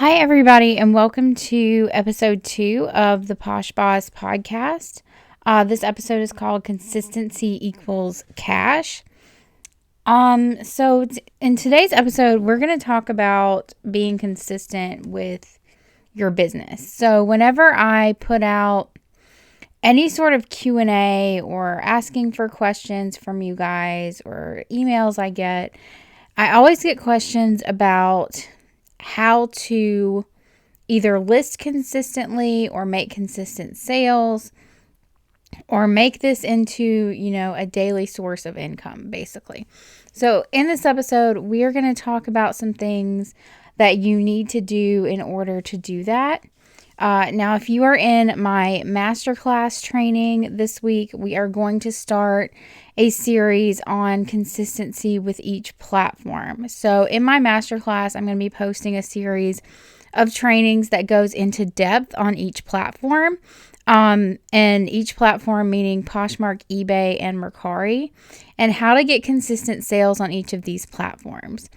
Hi, everybody, and welcome to episode 2 of the Poshboss podcast. This episode is called Consistency Equals Cash. In today's episode, we're going to talk about being consistent with your business. So whenever I put out any sort of Q&A or asking for questions from you guys or emails I always get questions about how to either list consistently or make consistent sales or make this into, a daily source of income, basically. So in this episode, we are going to talk about some things that you need to do in order to do that. Now, if you are in my masterclass training this week, we are going to start a series on consistency with each platform. So in my masterclass, I'm going to be posting a series of trainings that goes into depth on each platform. And each platform meaning Poshmark, eBay, and Mercari, and how to get consistent sales on each of these platforms.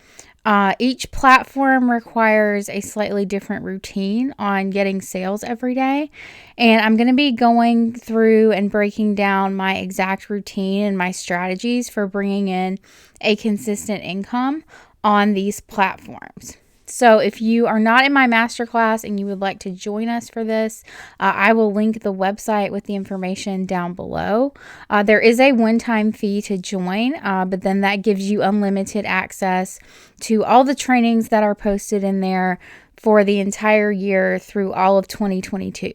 Each platform requires a slightly different routine on getting sales every day. And I'm going to be going through and breaking down my exact routine and my strategies for bringing in a consistent income on these platforms. So if you are not in my masterclass and you would like to join us for this, I will link the website with the information down below. There is a one-time fee to join, but then that gives you unlimited access to all the trainings that are posted in there for the entire year through all of 2022.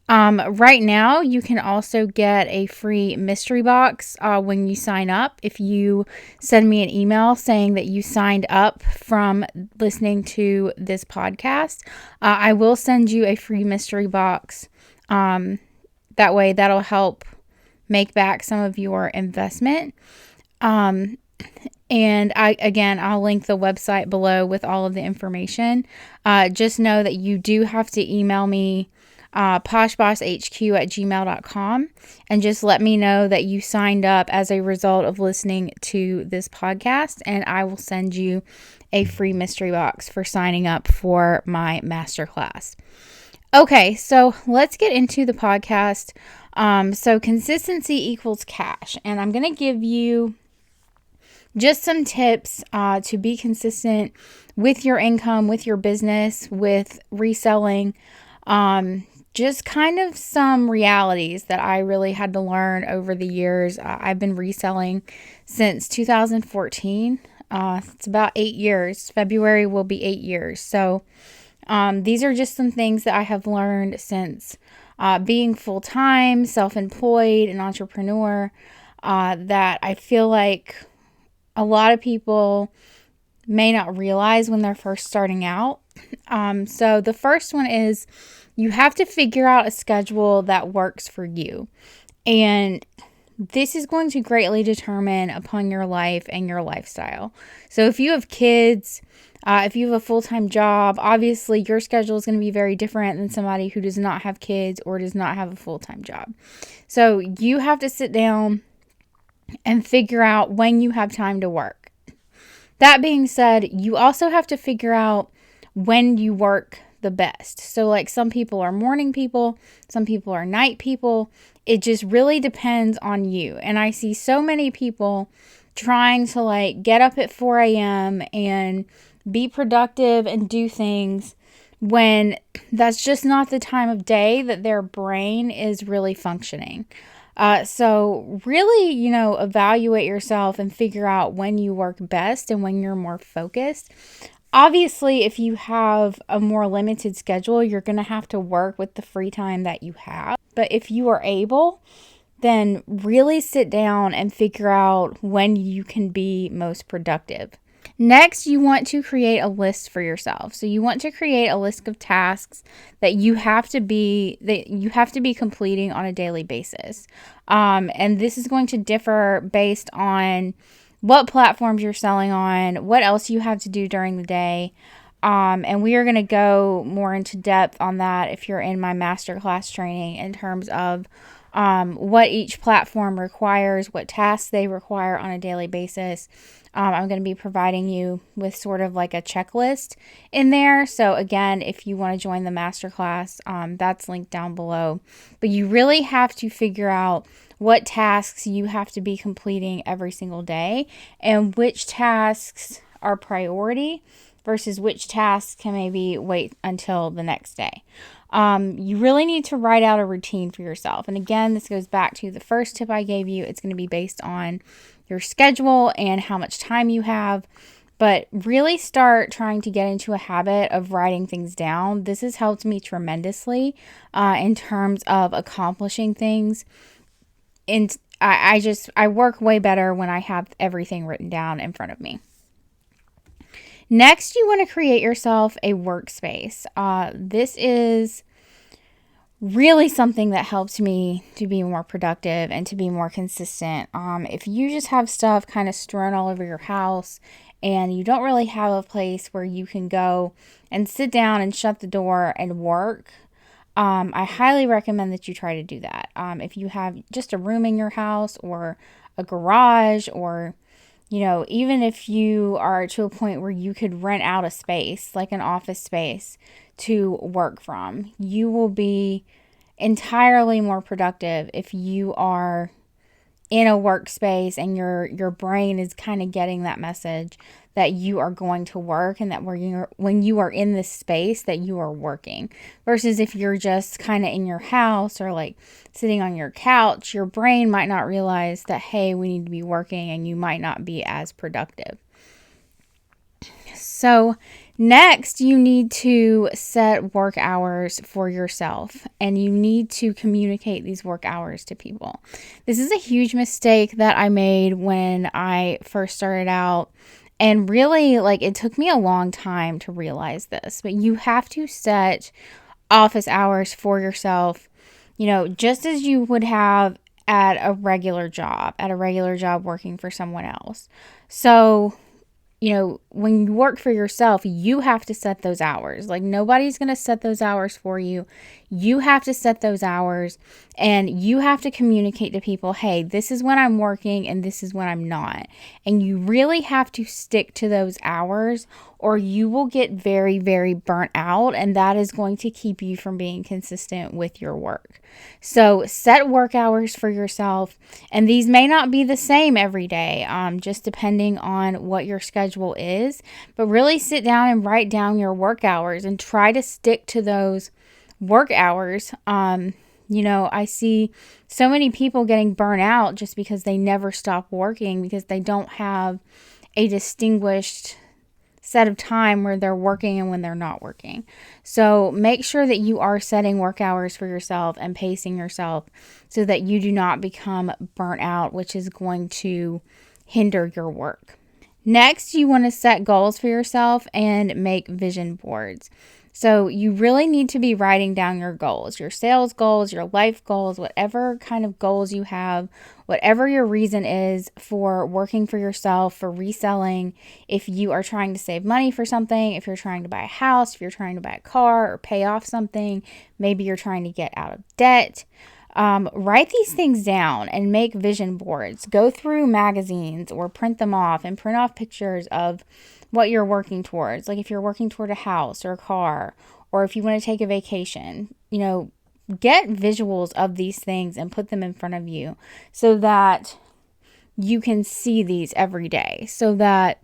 Right now, you can also get a free mystery box when you sign up. If you send me an email saying that you signed up from listening to this podcast, I will send you a free mystery box. That way, that'll help make back some of your investment. And I'll link the website below with all of the information. Just know that you do have to email me poshbosshq@gmail.com and just let me know that you signed up as a result of listening to this podcast, and I will send you a free mystery box for signing up for my masterclass. Okay, so let's get into the podcast. So consistency equals cash, and I'm going to give you just some tips to be consistent with your income, with your business, with reselling. Just kind of some realities that I really had to learn over the years. I've been reselling since 2014. It's about 8 years. February will be 8 years. So these are just some things that I have learned since being full-time, self-employed, an entrepreneur, that I feel like a lot of people may not realize when they're first starting out. So the first one is you have to figure out a schedule that works for you. And this is going to greatly determine upon your life and your lifestyle. So if you have kids, if you have a full-time job, obviously your schedule is going to be very different than somebody who does not have kids or does not have a full-time job. So you have to sit down and figure out when you have time to work. That being said, you also have to figure out when you work the best. So like some people are morning people, some people are night people. It just really depends on you. And I see so many people trying to get up at 4 a.m. and be productive and do things when that's just not the time of day that their brain is really functioning. So really, evaluate yourself and figure out when you work best and when you're more focused. Obviously, if you have a more limited schedule, you're going to have to work with the free time that you have. But if you are able, then really sit down and figure out when you can be most productive. Next, you want to create a list for yourself. So you want to create a list of tasks that you have to be completing on a daily basis. And this is going to differ based on what platforms you're selling on, what else you have to do during the day. And we are going to go more into depth on that if you're in my masterclass training in terms of what each platform requires, what tasks they require on a daily basis. I'm going to be providing you with sort of like a checklist in there. So again, if you want to join the masterclass, that's linked down below. But you really have to figure out what tasks you have to be completing every single day and which tasks are priority versus which tasks can maybe wait until the next day. You really need to write out a routine for yourself. And again, this goes back to the first tip I gave you. It's going to be based on your schedule and how much time you have. But really start trying to get into a habit of writing things down. This has helped me tremendously in terms of accomplishing things. And I work way better when I have everything written down in front of me. Next, you want to create yourself a workspace. This is really something that helps me to be more productive and to be more consistent. If you just have stuff kind of strewn all over your house and you don't really have a place where you can go and sit down and shut the door and work, I highly recommend that you try to do that. If you have just a room in your house or a garage, or even if you are to a point where you could rent out a space, like an office space, to work from, you will be entirely more productive if you are in a workspace and your brain is kind of getting that message that you are going to work, and that when you are in this space that you are working, versus if you're just kind of in your house or like sitting on your couch, your brain might not realize that, hey, we need to be working, and you might not be as productive. So next, you need to set work hours for yourself, and you need to communicate these work hours to people. This is a huge mistake that I made when I first started out, and really, it took me a long time to realize this, but you have to set office hours for yourself, just as you would have at a regular job working for someone else. So when you work for yourself, you have to set those hours. Nobody's going to set those hours for you. You have to set those hours, and you have to communicate to people, hey, this is when I'm working and this is when I'm not. And you really have to stick to those hours, or you will get very, very burnt out, and that is going to keep you from being consistent with your work. So set work hours for yourself, and these may not be the same every day, just depending on what your schedule is, but really sit down and write down your work hours and try to stick to those work hours. I see so many people getting burnt out just because they never stop working, because they don't have a distinguished set of time where they're working and when they're not working. So make sure that you are setting work hours for yourself and pacing yourself so that you do not become burnt out, which is going to hinder your work. Next, you want to set goals for yourself and make vision boards. So you really need to be writing down your goals, your sales goals, your life goals, whatever kind of goals you have, whatever your reason is for working for yourself, for reselling. If you are trying to save money for something, if you're trying to buy a house, if you're trying to buy a car or pay off something, maybe you're trying to get out of debt. Write these things down and make vision boards. Go through magazines or print them off and print off pictures of what you're working towards. Like if you're working toward a house or a car, or if you want to take a vacation, get visuals of these things and put them in front of you so that you can see these every day, so that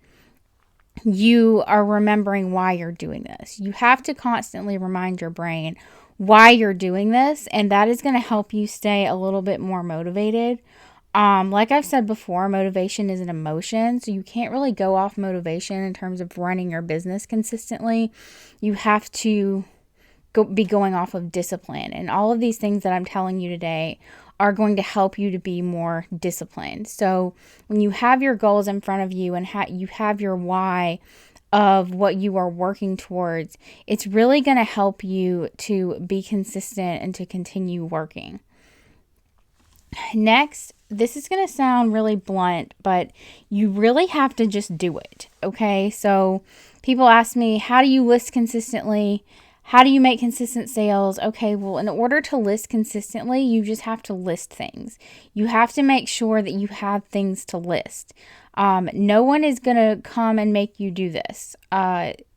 you are remembering why you're doing this. You have to constantly remind your brain why you're doing this, and that is going to help you stay a little bit more motivated. Like I've said before, motivation is an emotion, so you can't really go off motivation in terms of running your business consistently. You have to be going off of discipline, and all of these things that I'm telling you today are going to help you to be more disciplined. So when you have your goals in front of you and you have your why of what you are working towards, it's really going to help you to be consistent and to continue working. Next, this is going to sound really blunt, but you really have to just do it, okay? So people ask me, how do you list consistently? How do you make consistent sales? Okay, well, in order to list consistently, you just have to list things. You have to make sure that you have things to list. No one is going to come and make you do this.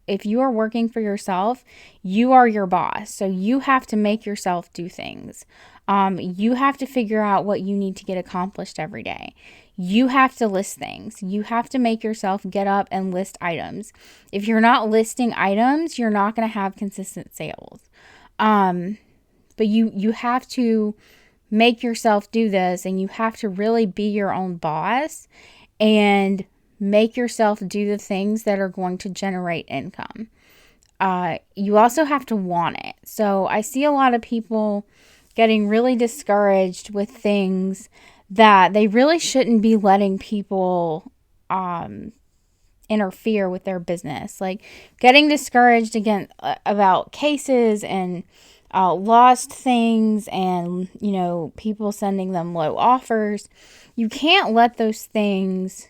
If you are working for yourself, you are your boss. So you have to make yourself do things. You have to figure out what you need to get accomplished every day. You have to list things. You have to make yourself get up and list items. If you're not listing items, you're not going to have consistent sales. But you have to make yourself do this, and you have to really be your own boss and make yourself do the things that are going to generate income. You also have to want it. So I see a lot of people getting really discouraged with things that they really shouldn't be letting people interfere with their business. Like getting discouraged again about cases and lost things, and people sending them low offers. You can't let those things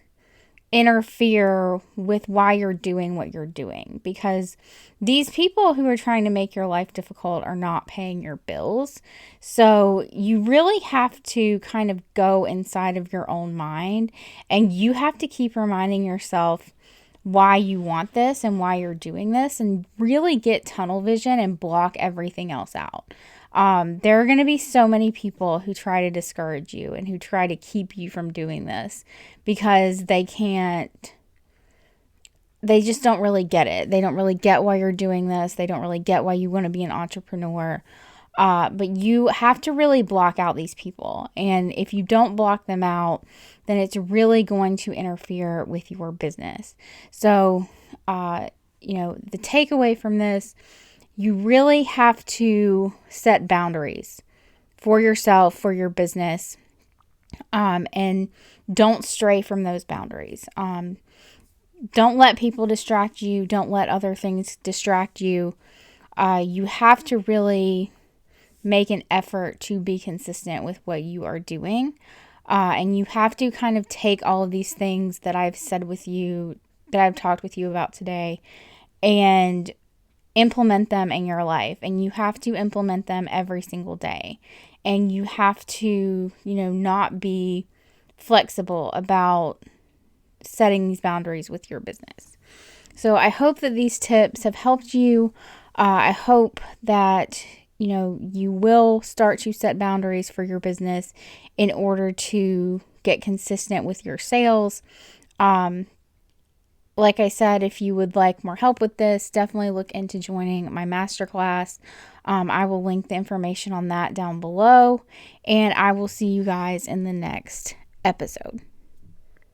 interfere with why you're doing what you're doing, because these people who are trying to make your life difficult are not paying your bills. So you really have to kind of go inside of your own mind, and you have to keep reminding yourself why you want this and why you're doing this, and really get tunnel vision and block everything else out. There are going to be so many people who try to discourage you and who try to keep you from doing this because they just don't really get it. They don't really get why you're doing this. They don't really get why you want to be an entrepreneur. But you have to really block out these people. And if you don't block them out, then it's really going to interfere with your business. So, the takeaway from this, you really have to set boundaries for yourself, for your business, and don't stray from those boundaries. Don't let people distract you. Don't let other things distract you. You have to really make an effort to be consistent with what you are doing. And you have to kind of take all of these things that I've said with you, that I've talked with you about today, and implement them in your life. And you have to implement them every single day. And you have to, not be flexible about setting these boundaries with your business. So I hope that these tips have helped you. I hope that, you will start to set boundaries for your business in order to get consistent with your sales. Like I said, if you would like more help with this, definitely look into joining my masterclass. I will link the information on that down below, and I will see you guys in the next episode.